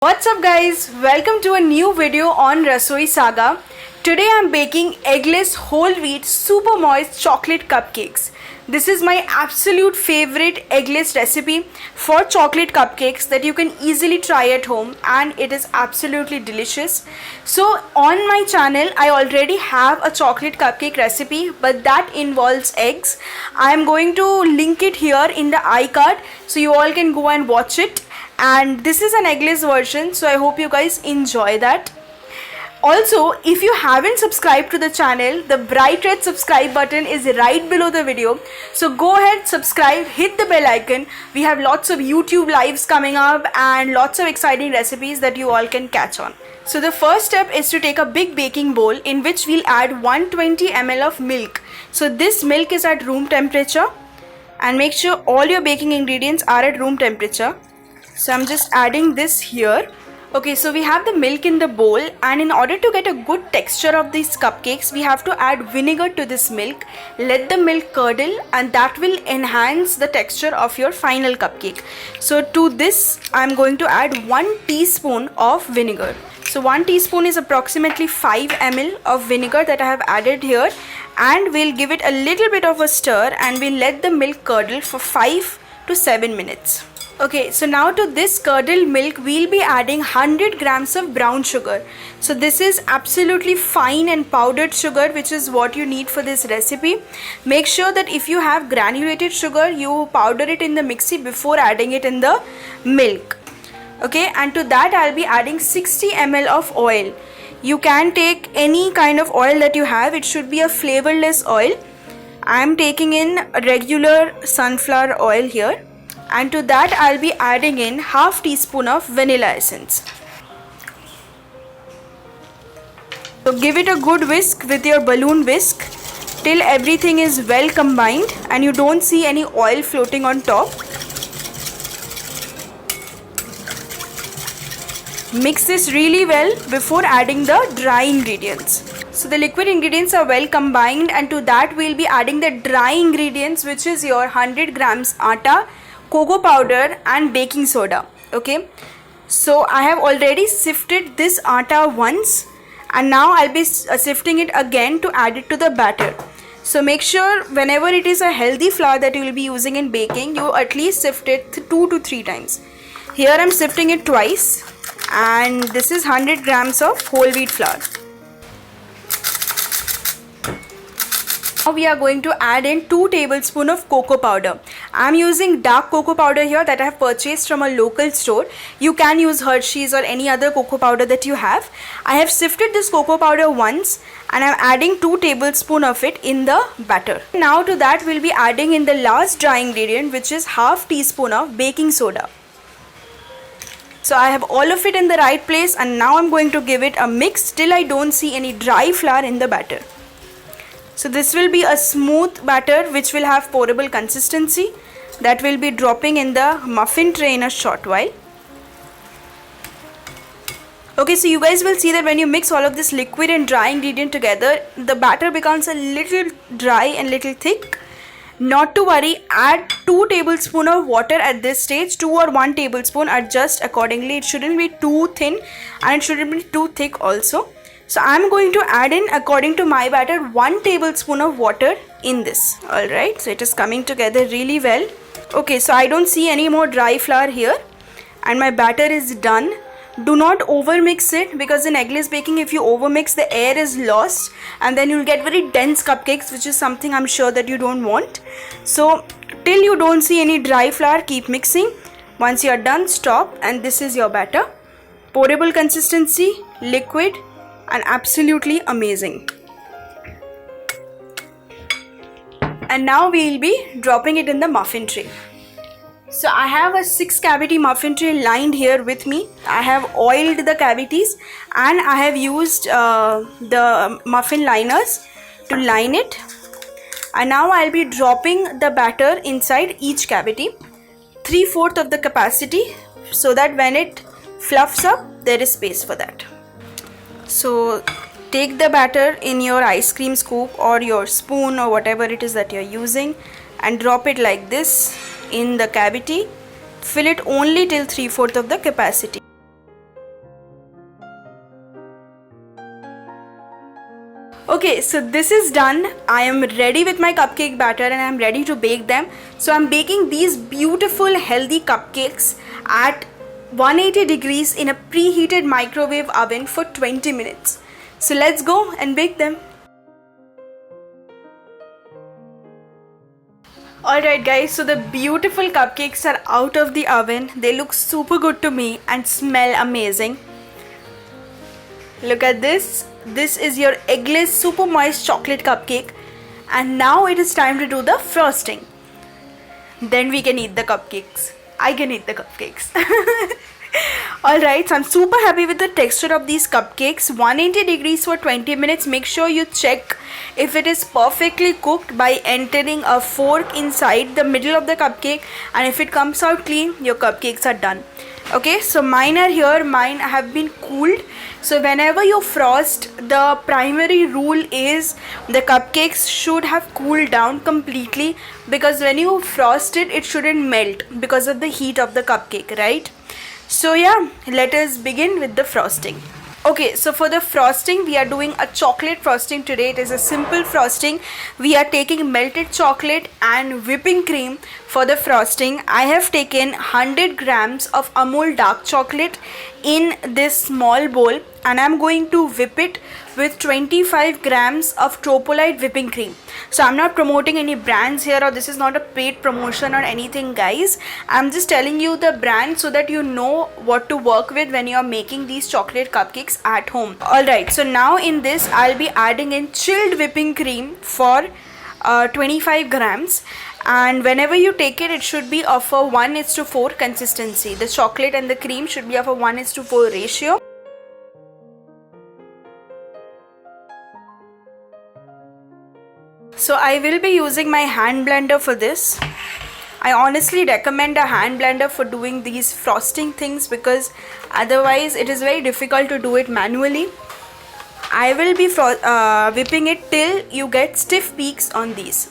What's up guys, welcome to a new video on Rasoisaga. Today I'm baking eggless whole wheat super moist chocolate cupcakes. This is my absolute favorite eggless recipe for chocolate cupcakes that you can easily try at home, and it is absolutely delicious. So on my channel I already have a chocolate cupcake recipe, but that involves eggs. I am going to link it here in the iCard so you all can go and watch it. And this is an eggless version, so I hope you guys enjoy that. Also, if you haven't subscribed to the channel, the bright red subscribe button is right below the video. So go ahead, subscribe, hit the bell icon. We have lots of YouTube lives coming up and lots of exciting recipes that you all can catch on. So the first step is to take a big baking bowl in which we'll add 120 ml of milk. So this milk is at room temperature, and make sure all your baking ingredients are at room temperature. So I'm just adding this here. Okay, so we have the milk in the bowl, and in order to get a good texture of these cupcakes, we have to add vinegar to this milk. Let the milk curdle, and that will enhance the texture of your final cupcake. So to this, I'm going to add 1 teaspoon of vinegar. So 1 teaspoon is approximately 5 ml of vinegar that I have added here, and we'll give it a little bit of a stir, and we'll let the milk curdle for 5 to 7 minutes. Okay, so now to this curdled milk, we'll be adding 100 grams of brown sugar. So this is absolutely fine and powdered sugar, which is what you need for this recipe. Make sure that if you have granulated sugar, you powder it in the mixie before adding it in the milk. Okay, and to that I'll be adding 60 ml of oil. You can take any kind of oil that you have. It should be a flavorless oil. I'm taking in regular sunflower oil here. And to that I'll be adding in half teaspoon of vanilla essence. So give it a good whisk with your balloon whisk till everything is well combined and you don't see any oil floating on top. Mix this really well before adding the dry ingredients. So the liquid ingredients are well combined, and to that we'll be adding the dry ingredients, which is your 100 grams atta, cocoa powder and baking soda. Okay, so I have already sifted this atta once, and now I'll be sifting it again to add it to the batter. So make sure whenever it is a healthy flour that you will be using in baking, you at least sift it 2 to 3 times. Here I'm sifting it twice, and this is 100 grams of whole wheat flour. Now we are going to add in 2 tablespoons of cocoa powder. I am using dark cocoa powder here that I have purchased from a local store. You can use Hershey's or any other cocoa powder that you have. I have sifted this cocoa powder once, and I am adding 2 tablespoons of it in the batter. Now to that we'll be adding in the last dry ingredient, which is half teaspoon of baking soda. So I have all of it in the right place, and now I'm going to give it a mix till I don't see any dry flour in the batter. So this will be a smooth batter which will have pourable consistency that will be dropping in the muffin tray in a short while. Okay, so you guys will see that when you mix all of this liquid and dry ingredient together, the batter becomes a little dry and little thick. Not to worry, add 2 tablespoons of water at this stage. 2 or 1 tablespoon, adjust accordingly. It shouldn't be too thin and it shouldn't be too thick also. So I'm going to add in, according to my batter, 1 tablespoon of water in this. Alright, so it is coming together really well. Okay, so I don't see any more dry flour here, and my batter is done. Do not overmix it, because in eggless baking, if you overmix, the air is lost and then you'll get very dense cupcakes, which is something I'm sure that you don't want. So till you don't see any dry flour, keep mixing. Once you are done, stop, and this is your batter. Pourable consistency, liquid, and absolutely amazing. And now we will be dropping it in the muffin tray. So I have a 6 cavity muffin tray lined here with me. I have oiled the cavities, and I have used the muffin liners to line it. And now I'll be dropping the batter inside each cavity, 3/4 of the capacity, so that when it fluffs up, there is space for that. So take the batter in your ice cream scoop or your spoon or whatever it is that you're using, and drop it like this in the cavity. Fill it only till 3/4 of the capacity. Okay, so this is done. I am ready with my cupcake batter and I am ready to bake them. So I'm baking these beautiful healthy cupcakes at 180 degrees in a preheated microwave oven for 20 minutes. So let's go and bake them. Alright guys, so the beautiful cupcakes are out of the oven. They look super good to me and smell amazing. Look at this. This is your Eggless super moist chocolate cupcake. And now it is time to do the frosting. Then we can eat the cupcakes. I can eat the cupcakes. Alright, so I'm super happy with the texture of these cupcakes. 180 degrees for 20 minutes. Make sure you check if it is perfectly cooked by entering a fork inside the middle of the cupcake, and if it comes out clean, your cupcakes are done. Okay, so mine are here. Mine have been cooled. So whenever you frost, the primary rule is the cupcakes should have cooled down completely, because when you frost it, it shouldn't melt because of the heat of the cupcake, right? So yeah, let us begin with the frosting. Okay, so for the frosting, we are doing a chocolate frosting today. It is a simple frosting. We are taking melted chocolate and whipping cream for the frosting. I have taken 100 grams of Amul dark chocolate in this small bowl, and I'm going to whip it with 25 grams of Tropolite whipping cream. So I'm not promoting any brands here, or this is not a paid promotion or anything, guys. I'm just telling you the brand so that you know what to work with when you're making these chocolate cupcakes at home. Alright, so now in this I'll be adding in chilled whipping cream for 25 grams. And whenever you take it, it should be of a 1:4 consistency. The chocolate and the cream should be of a 1:4 ratio. So I will be using my hand blender for this. I honestly recommend a hand blender for doing these frosting things, because otherwise it is very difficult to do it manually. I will be whipping it till you get stiff peaks on these.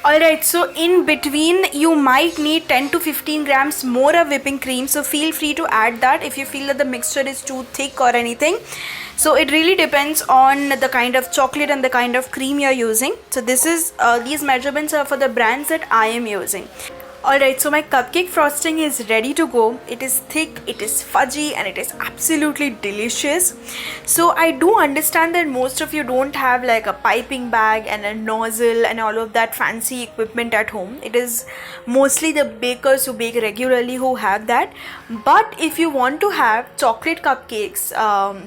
Alright, so in between you might need 10 to 15 grams more of whipping cream, so feel free to add that if you feel that the mixture is too thick or anything. So it really depends on the kind of chocolate and the kind of cream you're using. So this is these measurements are for the brands that I am using. Alright, so my cupcake frosting is ready to go. It is thick, it is fudgy, and it is absolutely delicious. So I do understand that most of you don't have like a piping bag and a nozzle and all of that fancy equipment at home. It is mostly the bakers who bake regularly who have that. But if you want to have chocolate cupcakes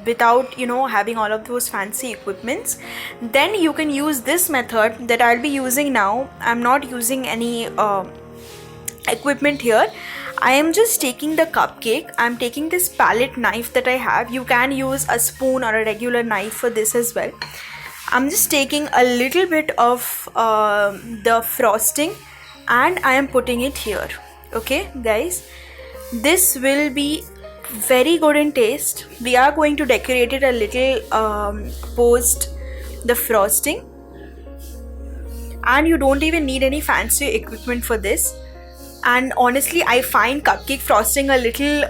without, you know, having all of those fancy equipments, then you can use this method that I'll be using now. I'm not using any equipment here. I am just taking the cupcake. I'm taking this palette knife that I have. You can use a spoon or a regular knife for this as well. I'm just taking a little bit of the frosting and I am putting it here. Okay guys, this will be very good in taste. We are going to decorate it a little post the frosting, and you don't even need any fancy equipment for this. And honestly, I find cupcake frosting a little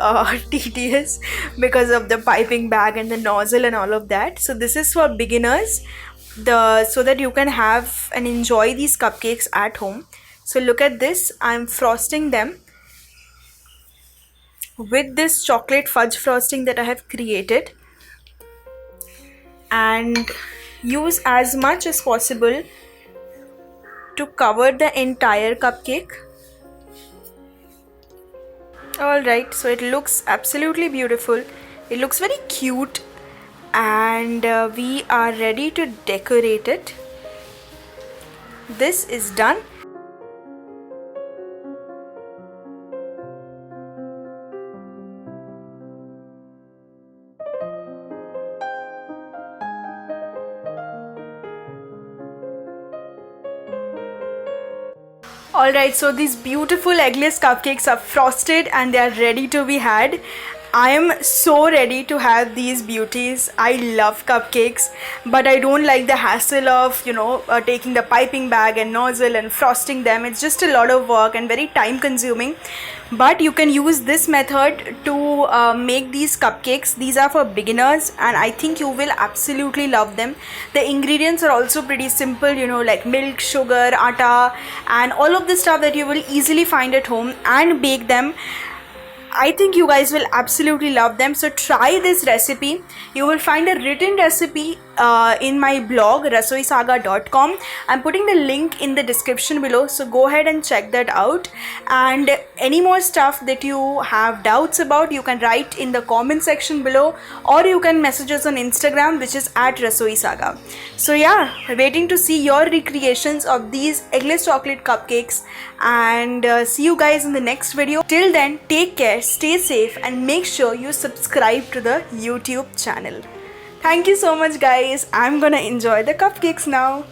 tedious because of the piping bag and the nozzle and all of that. So this is for beginners, so that you can have and enjoy these cupcakes at home. So look at this, I'm frosting them with this chocolate fudge frosting that I have created, and use as much as possible to cover the entire cupcake. Alright, so it looks absolutely beautiful. It looks very cute, and we are ready to decorate it. This is done. Alright, so these beautiful eggless cupcakes are frosted and they are ready to be had. I am so ready to have these beauties. I love cupcakes, but I don't like the hassle of, taking the piping bag and nozzle and frosting them. It's just a lot of work and very time consuming. But you can use this method to make these cupcakes. These are for beginners and I think you will absolutely love them. The ingredients are also pretty simple, like milk, sugar, atta, and all of the stuff that you will easily find at home and bake them. I think you guys will absolutely love them. So try this recipe. You will find a written recipe in my blog rasoisaga.com. I'm putting the link in the description below, so go ahead and check that out. And any more stuff that you have doubts about, you can write in the comment section below, or you can message us on Instagram, which is at Rasoisaga. So yeah, waiting to see your recreations of these eggless chocolate cupcakes, and see you guys in the next video. Till then, take care, stay safe, and make sure you subscribe to the YouTube channel. Thank you so much guys. I'm gonna enjoy the cupcakes now.